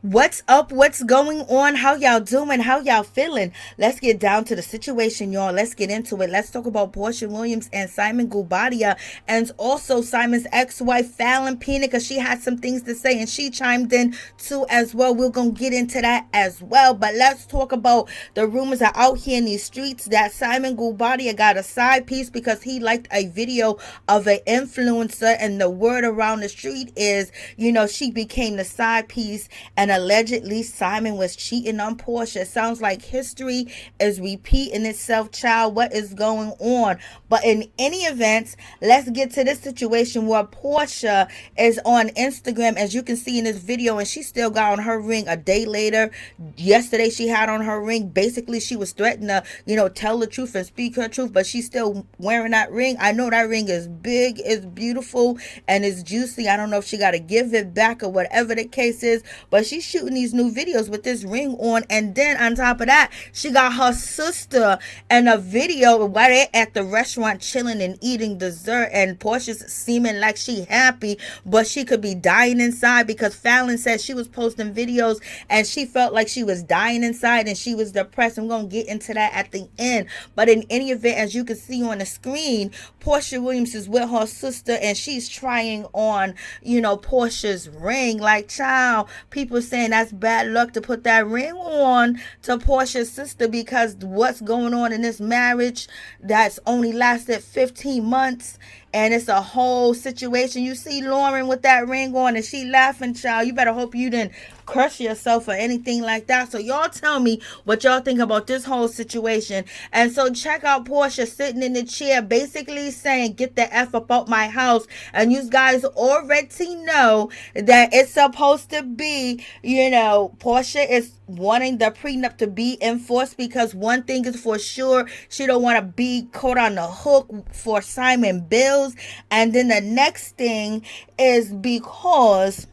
What's up? What's going on? How y'all doing? How y'all feeling? Let's get down to the situation, y'all. Let's get into it. Let's talk about Porsha Williams and Simon Guobadia, and also Simon's ex-wife Fallon Pina, because she had some things to say and she chimed in too as well. We're gonna get into that as well. But let's talk about the rumors are out here in these streets that Simon Guobadia got a side piece because he liked a video of an influencer, and the word around the street is, she became the side piece, and allegedly Simon was cheating on Porsha. It sounds like history is repeating itself, child. What is going on? But in any event, let's get to this situation where Porsha is on Instagram, as you can see in this video, and she still got on her ring a day later. Yesterday she had on her ring. Basically, she was threatening to, tell the truth and speak her truth, but she's still wearing that ring. I know that ring is big, it's beautiful, and it's juicy. I don't know if she got to give it back or whatever the case is, but she's shooting these new videos with this ring on. And then on top of that, she got her sister in a video while they're at the restaurant chilling and eating dessert, and Porsha's seeming like she happy, but she could be dying inside, because Fallon said she was posting videos and she felt like she was dying inside and she was depressed. I'm gonna get into that at the end. But in any event, as you can see on the screen, Porsha Williams is with her sister and she's trying on, Porsha's ring. Like, child, people saying that's bad luck to put that ring on to Porsha's sister, because what's going on in this marriage that's only lasted 15 months, and it's a whole situation. You see Lauren with that ring on and she laughing, child. You better hope you didn't crush yourself or anything like that. So y'all tell me what y'all think about this whole situation. And so check out Porsha sitting in the chair basically saying, get the F up out my house. And you guys already know that it's supposed to be, Porsha is wanting the prenup to be enforced, because one thing is for sure, she don't want to be caught on the hook for Simon bills. And then the next thing is because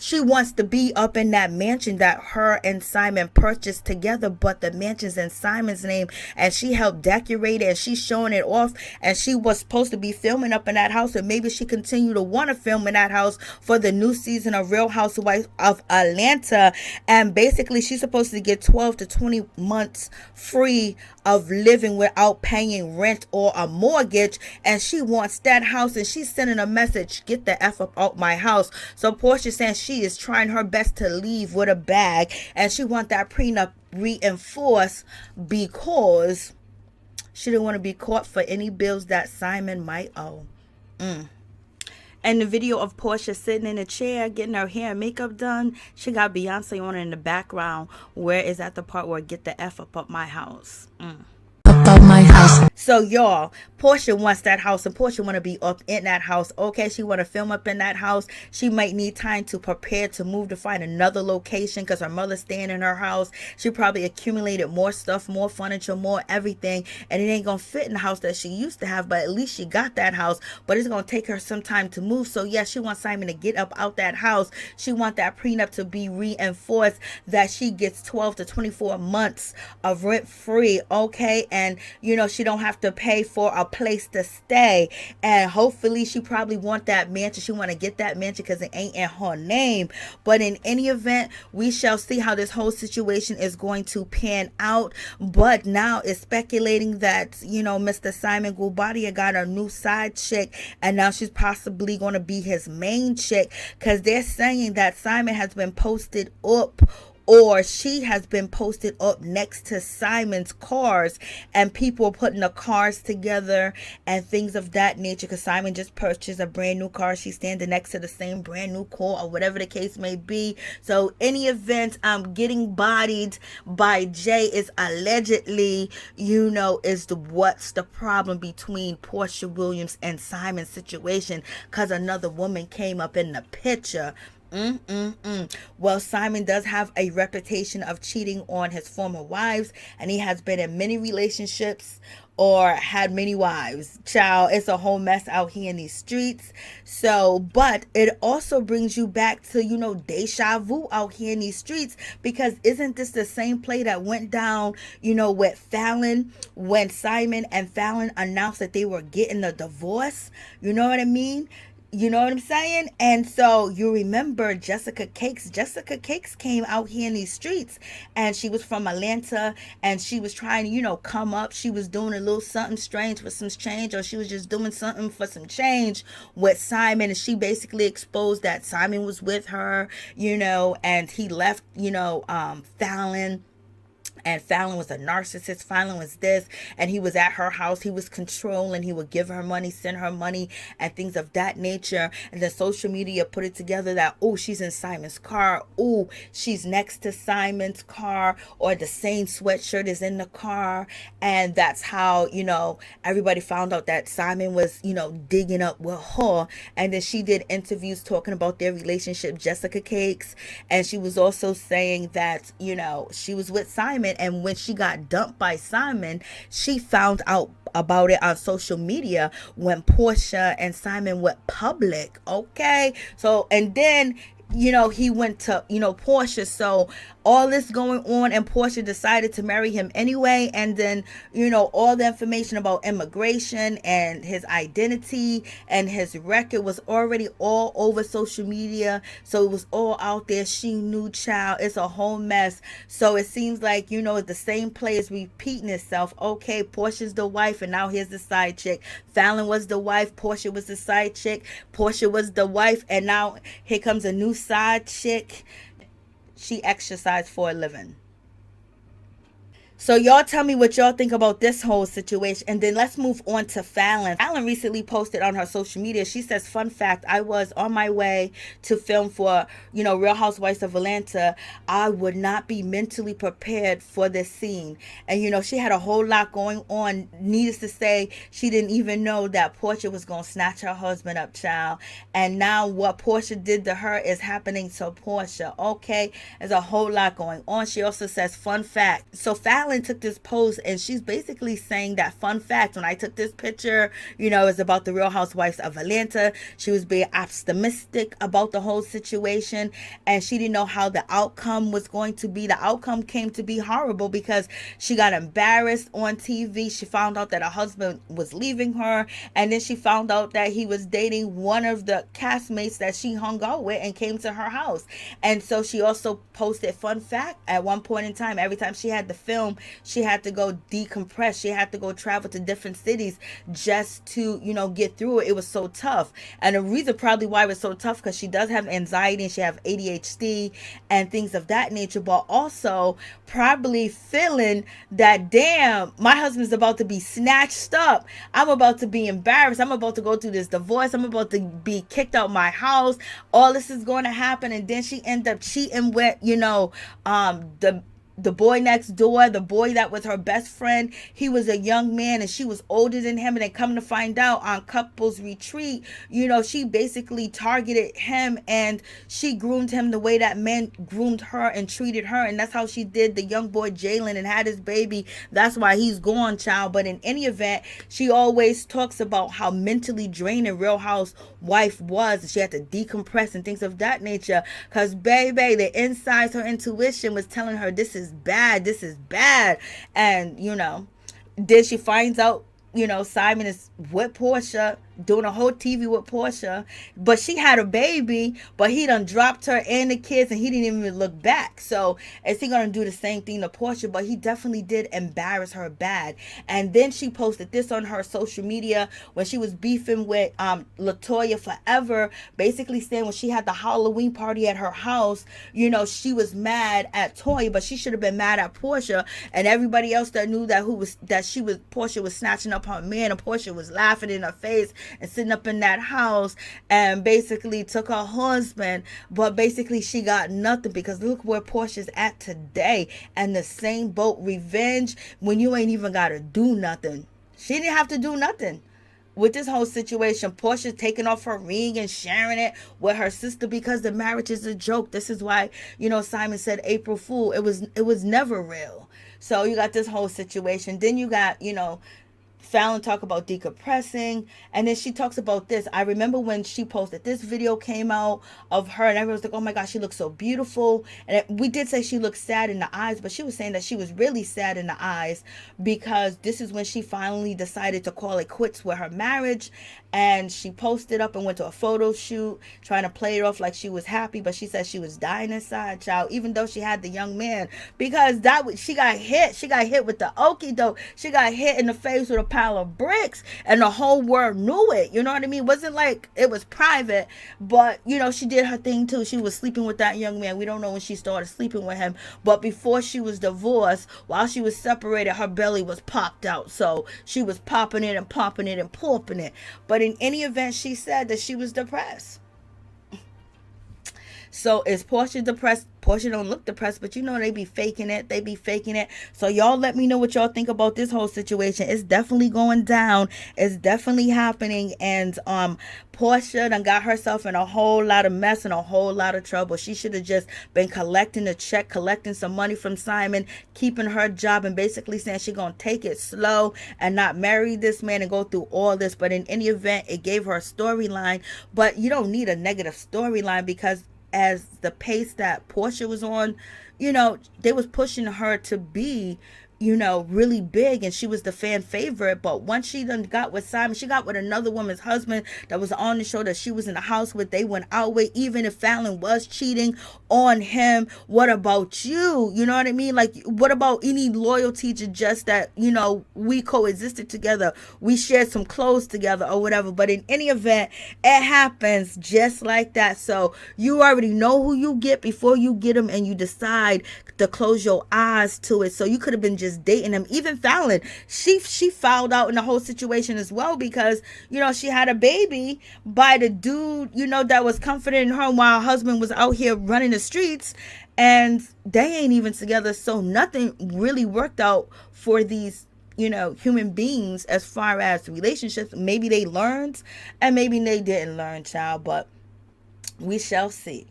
she wants to be up in that mansion that her and Simon purchased together, but the mansion's in Simon's name, and she helped decorate it, and she's showing it off, and she was supposed to be filming up in that house, and maybe she continued to want to film in that house for the new season of Real Housewives of Atlanta. And basically she's supposed to get 12 to 20 months free of living without paying rent or a mortgage, and she wants that house, and she's sending a message, get the F up out my house. So Porsha saying she is trying her best to leave with a bag, and she want that prenup reinforced because she didn't want to be caught for any bills that Simon might owe. And the video of Porsha sitting in a chair getting her hair and makeup done, she got Beyonce on in the background. Where is that the part where get the F up my house? Up my house. So y'all, Porsha wants that house, and Porsha want to be up in that house. Okay, she want to film up in that house. She might need time to prepare to move to find another location, because her mother's staying in her house. She probably accumulated more stuff, more furniture, more everything, and it ain't gonna fit in the house that she used to have. But at least she got that house, but it's gonna take her some time to move. So yes, she wants Simon to get up out that house. She want that prenup to be reinforced, that she gets 12 to 24 months of rent free. Okay, and she don't have to pay for a place to stay, and hopefully she probably want that mansion. She want to get that mansion because it ain't in her name. But in any event, we shall see how this whole situation is going to pan out. But now it's speculating that Mr. Simon Guobadia got a new side chick, and now she's possibly going to be his main chick, because they're saying that Simon has been posted up, or she has been posted up next to Simon's cars, and people are putting the cars together and things of that nature, because Simon just purchased a brand new car. She's standing next to the same brand new car, or whatever the case may be. So any event, getting bodied by Jay is allegedly, is what's the problem between Porsha Williams and Simon's situation, because another woman came up in the picture. Well, Simon does have a reputation of cheating on his former wives, and he has been in many relationships or had many wives. Child, it's a whole mess out here in these streets. So, but it also brings you back to, deja vu out here in these streets, because isn't this the same play that went down, with Fallon when Simon and Fallon announced that they were getting a divorce? You know what I mean? You know what I'm saying? And so you remember Jessica Cakes. Jessica Cakes came out here in these streets, and she was from Atlanta, and she was trying to, come up. She was doing a little something strange for some change, or she was just doing something for some change with Simon. And she basically exposed that Simon was with her, and he left, Fallon. And Fallon was a narcissist. Fallon was this, and he was at her house. He was controlling. He would give her money, send her money, and things of that nature. And then social media put it together that, oh, she's in Simon's car. Oh, she's next to Simon's car, or the same sweatshirt is in the car. And that's how, everybody found out that Simon was, digging up with her. And then she did interviews talking about their relationship, Jessica Cakes. And she was also saying that, she was with Simon. And when she got dumped by Simon, she found out about it on social media when Porsha and Simon went public. Okay. So, and then, he went to, Porsha. So all this going on, and Porsha decided to marry him anyway. And then, all the information about immigration and his identity and his record was already all over social media. So it was all out there. She knew, child. It's a whole mess. So it seems like, the same play is repeating itself. Okay, Porsha's the wife, and now here's the side chick. Fallon was the wife. Porsha was the side chick. Porsha was the wife. And now here comes a new side chick. She exercised for a living. So y'all tell me what y'all think about this whole situation. And then let's move on to Fallon. Fallon recently posted on her social media. She says, fun fact, I was on my way to film for, Real Housewives of Atlanta. I would not be mentally prepared for this scene. And, she had a whole lot going on. Needless to say, she didn't even know that Porsha was going to snatch her husband up, child. And now what Porsha did to her is happening to Porsha. Okay, there's a whole lot going on. She also says, fun fact. So Fallon took this post, and she's basically saying that, fun fact, when I took this picture, it's about the Real Housewives of Atlanta. She was being optimistic about the whole situation, and she didn't know how the outcome was going to be. The outcome came to be horrible because she got embarrassed on TV. She found out that her husband was leaving her, and then she found out that he was dating one of the castmates that she hung out with and came to her house. And so she also posted, fun fact, at one point in time, every time she had to film, she had to go decompress. She had to go travel to different cities just to, get through it. It was so tough. And the reason probably why it was so tough, because she does have anxiety and she have ADHD and things of that nature, but also probably feeling that, damn, my husband's about to be snatched up. I'm about to be embarrassed. I'm about to go through this divorce. I'm about to be kicked out my house. All this is going to happen. And then she ended up cheating with, the boy next door, the boy that was her best friend. He was a young man and she was older than him. And then come to find out on couples retreat, she basically targeted him and she groomed him the way that men groomed her and treated her. And that's how she did the young boy Jalen and had his baby. That's why he's gone, child. But in any event, she always talks about how mentally draining Real Housewife was. She had to decompress and things of that nature. Because, baby, the insides, her intuition was telling her, this is bad. And then she finds out Simon is with Porsha, doing a whole TV with Porsha, but she had a baby, but he done dropped her and the kids, and he didn't even look back. So is he gonna do the same thing to Porsha? But he definitely did embarrass her bad. And then she posted this on her social media when she was beefing with Latoya Forever, basically saying when she had the Halloween party at her house, she was mad at Toya, but she should have been mad at Porsha and everybody else that knew that Porsha was snatching up her man, and Porsha was laughing in her face and sitting up in that house and basically took her husband. But basically she got nothing, because look where Porsha's at today. And the same boat, revenge, when you ain't even gotta do nothing. She didn't have to do nothing. with this whole situation, Porsha taking off her ring and sharing it with her sister because the marriage is a joke. This is why, Simon said April Fool. It was never real. So you got this whole situation. Then you got, Fallon talk about decompressing, and then she talks about this. I remember when she posted this video came out of her, and everyone was like, "Oh my gosh, she looks so beautiful." And we did say she looked sad in the eyes, but she was saying that she was really sad in the eyes because this is when she finally decided to call it quits with her marriage, and she posted up and went to a photo shoot trying to play it off like she was happy, but she said she was dying inside, child, even though she had the young man, because she got hit with the okie doke. She got hit in the face with a pile of bricks, and the whole world knew it. You know what I mean? It wasn't like it was private, but she did her thing too. She was sleeping with that young man. We don't know when she started sleeping with him, but before she was divorced, while she was separated, her belly was popped out, so she was popping it and popping it and popping it. But in any event, she said that she was depressed. So is Porsha depressed? Porsha don't look depressed, but they be faking it. They be faking it. So y'all let me know what y'all think about this whole situation. It's definitely going down. It's definitely happening. And Porsha done got herself in a whole lot of mess and a whole lot of trouble. She should have just been collecting a check, collecting some money from Simon, keeping her job, and basically saying she gonna take it slow and not marry this man and go through all this. But in any event, it gave her a storyline. But you don't need a negative storyline, because as the pace that Porsha was on, they was pushing her to be, really big, and she was the fan favorite. But once she done got with Simon, she got with another woman's husband that was on the show that she was in the house with. They went out with, even if Fallon was cheating on him. What about you? You know what I mean? Like, what about any loyalty to just that, we coexisted together, we shared some clothes together or whatever. But in any event, it happens just like that. So you already know who you get before you get them, and you decide to close your eyes to it. So you could have been just dating him. Even Fallon, she fouled out in the whole situation as well, because she had a baby by the dude that was comforting her while her husband was out here running the streets, and they ain't even together. So nothing really worked out for these human beings as far as relationships. Maybe they learned and maybe they didn't learn, child, but we shall see.